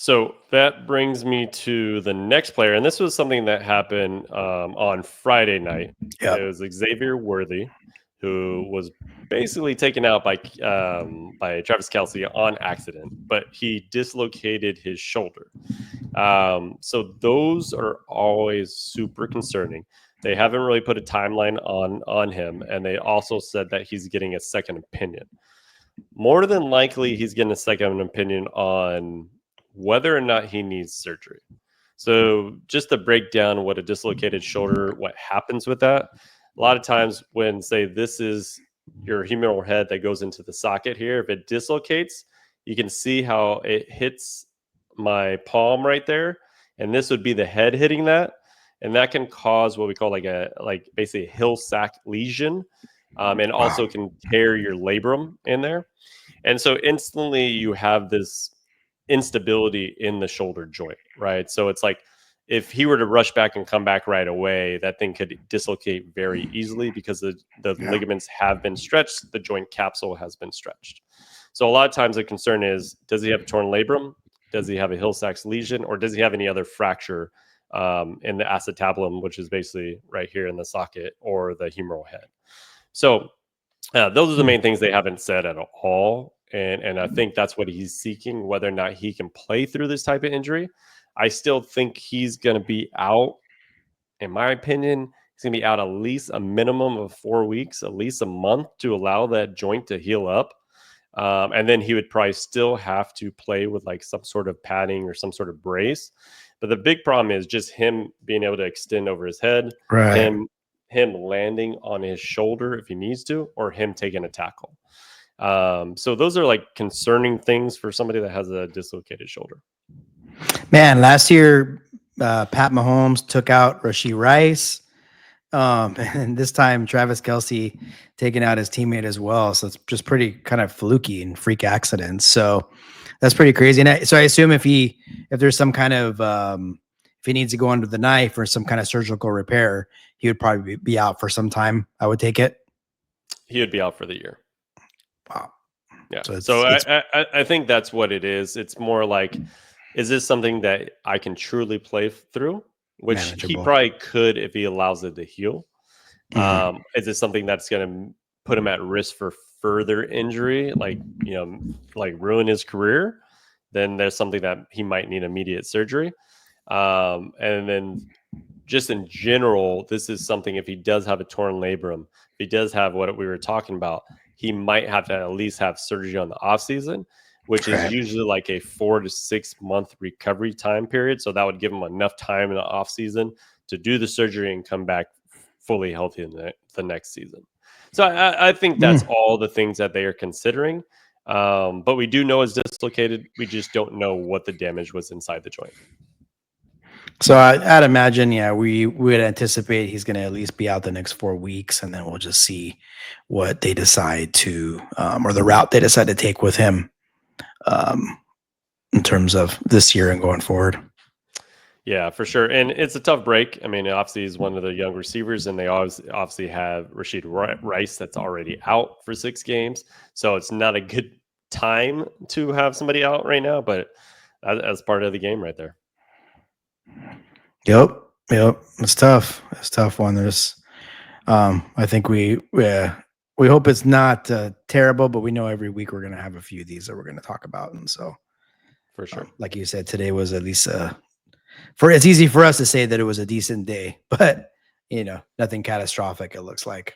So that brings me to the next player, and this was something that happened on Friday night. It Yep. was Xavier Worthy, who was basically taken out by Travis Kelce on accident, but he dislocated his shoulder. So those are always super concerning. They haven't really put a timeline on him, and they also said that he's getting a second opinion. More than likely, he's getting a second opinion on whether or not he needs surgery. So, just to break down what a dislocated shoulder, what happens with that, a lot of times when, say, this is your humeral head that goes into the socket here, if it dislocates, you can see how it hits my palm right there. And this would be the head hitting that. And that can cause what we call like basically a hill sac lesion, and also Wow. can tear your labrum in there. And so instantly you have this instability in the shoulder joint, right? So it's like if he were to rush back and come back right away, that thing could dislocate very easily because the Yeah. ligaments have been stretched, the joint capsule has been stretched. So a lot of times the concern is, does he have a torn labrum? Does he have a Hill-Sachs lesion? Or does he have any other fracture in the acetabulum, which is basically right here in the socket, or the humeral head? So those are the Hmm. main things they haven't said at all. And I think that's what he's seeking, whether or not he can play through this type of injury. I still think he's going to be out, in my opinion. He's going to be out at least a minimum of 4 weeks, at least a month to allow that joint to heal up. And then he would probably still have to play with like some sort of padding or some sort of brace. But the big problem is just him being able to extend over his head, Right. him landing on his shoulder if he needs to, or him taking a tackle. So those are like concerning things for somebody that has a dislocated shoulder. Man, last year, Pat Mahomes took out Rashee Rice. And this time Travis Kelce taking out his teammate as well. So it's just pretty kind of fluky and freak accidents. So that's pretty crazy. And so I assume if there's some kind of, if he needs to go under the knife or some kind of surgical repair, he would probably be out for some time. I would take it. He would be out for the year. Wow. Yeah. So So it's I think that's what it is. It's more like, is this something that I can truly play through? Which he manageable. probably could if he allows it to heal. Mhm. Is it something that's going to put him at risk for further injury, like ruin his career? Then there's something that he might need immediate surgery. And then just in general, this is something, if he does have a torn labrum, if he does have what we were talking about, he might have to at least have surgery on the off season, which is Right. usually like a 4 to 6 month recovery time period. So that would give him enough time in the off season to do the surgery and come back fully healthy in the next season. So I think that's Mm. all the things that they are considering. But we do know it's dislocated. We just don't know what the damage was inside the joint. So I'd imagine, yeah, we would anticipate he's going to at least be out the next 4 weeks, and then we'll just see what they decide to, or the route they decide to take with him, um, in terms of this year and going forward. Yeah, for sure. And it's a tough break. I mean, obviously, he's one of the young receivers, and they obviously have Rashid Rice that's already out for 6 games. So it's not a good time to have somebody out right now, but that's part of the game right there. Yep, yep, it's tough. It's a tough one. I think we hope it's not terrible, but we know every week we're going to have a few of these that we're going to talk about, and so, For sure. like you said, today was at least it's easy for us to say that it was a decent day, but nothing catastrophic. It looks like.